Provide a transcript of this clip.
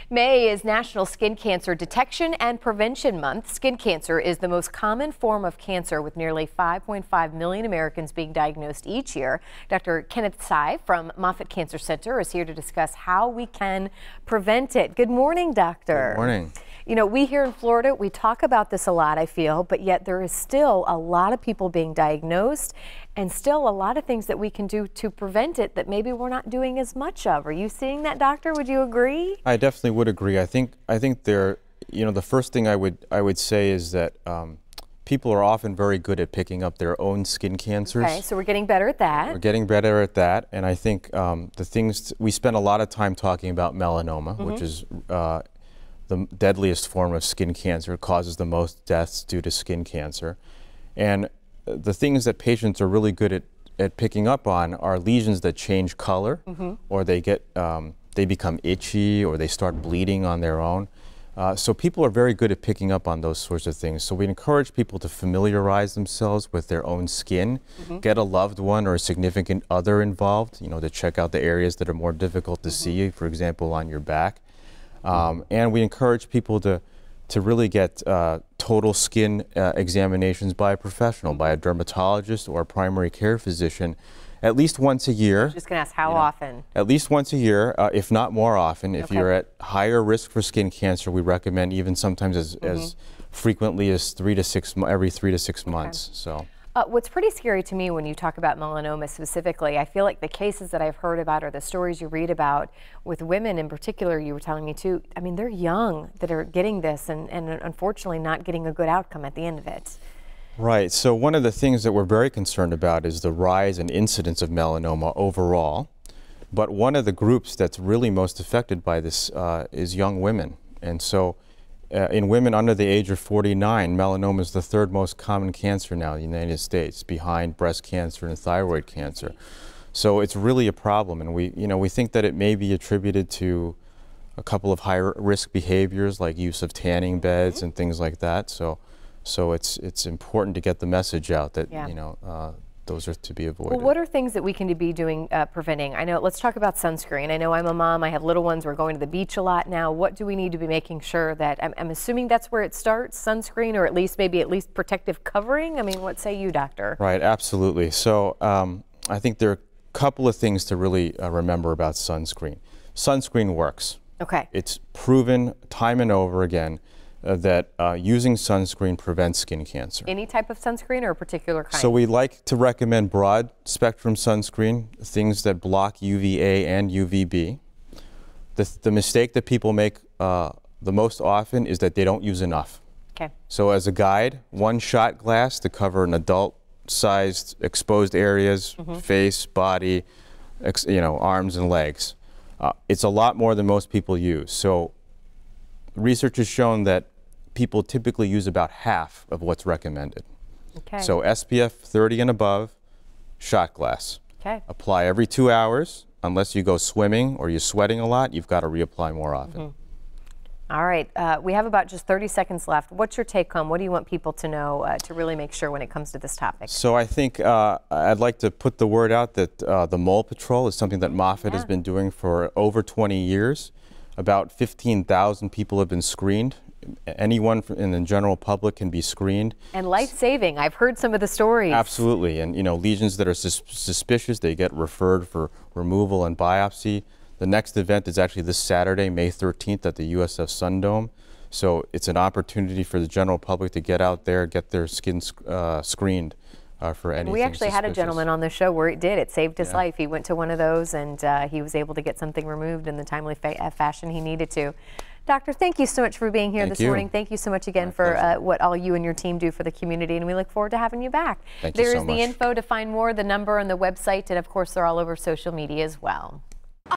May is National Skin Cancer Detection and Prevention Month. Skin cancer is the most common form of cancer, with nearly 5.5 million Americans being diagnosed each year. Dr. Kenneth Tsai from Moffitt Cancer Center is here to discuss how we can prevent it. Good morning, doctor. Good morning. You know, we here in Florida, we talk about this a lot, I feel, but yet there is still a lot of people being diagnosed and still a lot of things that we can do to prevent it that maybe we're not doing as much of. Are you seeing that, doctor? Would you agree? I definitely would agree. I think there, the first thing I would say is that people are often very good at picking up their own skin cancers. Okay, so we're getting better at that. We're getting better at that, and I think the things we spend a lot of time talking about melanoma, which is the deadliest form of skin cancer. It causes the most deaths due to skin cancer. And the things that patients are really good at picking up on are lesions that change color, or they become itchy, or they start bleeding on their own. So people are very good at picking up on those sorts of things. So we encourage people to familiarize themselves with their own skin, get a loved one or a significant other involved, to check out the areas that are more difficult to see, for example, on your back. And we encourage people to really get total skin examinations by a professional, by a dermatologist or a primary care physician, at least once a year. I was just going to ask how often? At least once a year, if not more often. If you're at higher risk for skin cancer, we recommend even sometimes as frequently as every 3 to 6 months. So. What's pretty scary to me when you talk about melanoma specifically, I feel like the cases that I've heard about or the stories you read about with women in particular, you were telling me too, I mean, they're young that are getting this and unfortunately not getting a good outcome at the end of it. Right. So one of the things that we're very concerned about is the rise in incidence of melanoma overall. But one of the groups that's really most affected by this is young women. And so in women under the age of 49, melanoma is the third most common cancer now in the United States, behind breast cancer and thyroid cancer. So it's really a problem, and we think that it may be attributed to a couple of high-risk behaviors like use of tanning beds and things like that. So it's important to get the message out that those are to be avoided. Well, what are things that we can be doing preventing? I know, let's talk about sunscreen. I know I'm a mom, I have little ones, we're going to the beach a lot now. What do we need to be making sure that, I'm assuming that's where it starts, sunscreen, or at least protective covering? I mean, what say you, doctor? Right, absolutely. So I think there are a couple of things to really remember about sunscreen. Sunscreen works. Okay. It's proven time and over again that using sunscreen prevents skin cancer. Any type of sunscreen or a particular kind? So we like to recommend broad spectrum sunscreen, things that block UVA and UVB. The mistake that people make the most often is that they don't use enough. Okay. So as a guide, 1 shot glass to cover an adult-sized exposed areas, face, body, arms and legs. It's a lot more than most people use. So research has shown that people typically use about half of what's recommended. Okay. So SPF 30 and above, shot glass. Okay. Apply every 2 hours. Unless you go swimming or you're sweating a lot, you've got to reapply more often. All right, we have about just 30 seconds left. What's your take home? What do you want people to know to really make sure when it comes to this topic? So I think I'd like to put the word out that the mole patrol is something that Moffitt has been doing for over 20 years. About 15,000 people have been screened. Anyone in the general public can be screened. And life-saving. I've heard some of the stories. Absolutely. And lesions that are suspicious, they get referred for removal and biopsy. The next event is actually this Saturday, May 13th, at the USF Sundome. So it's an opportunity for the general public to get out there, get their skin screened for anything We actually had a gentleman on the show where it saved his life. He went to one of those and he was able to get something removed in the timely fashion he needed to. Doctor, thank you so much for being here this morning. Thank you so much again for what all you and your team do for the community, and we look forward to having you back. Thank you so much. There's the info to find more, the number on the website, and of course they're all over social media as well.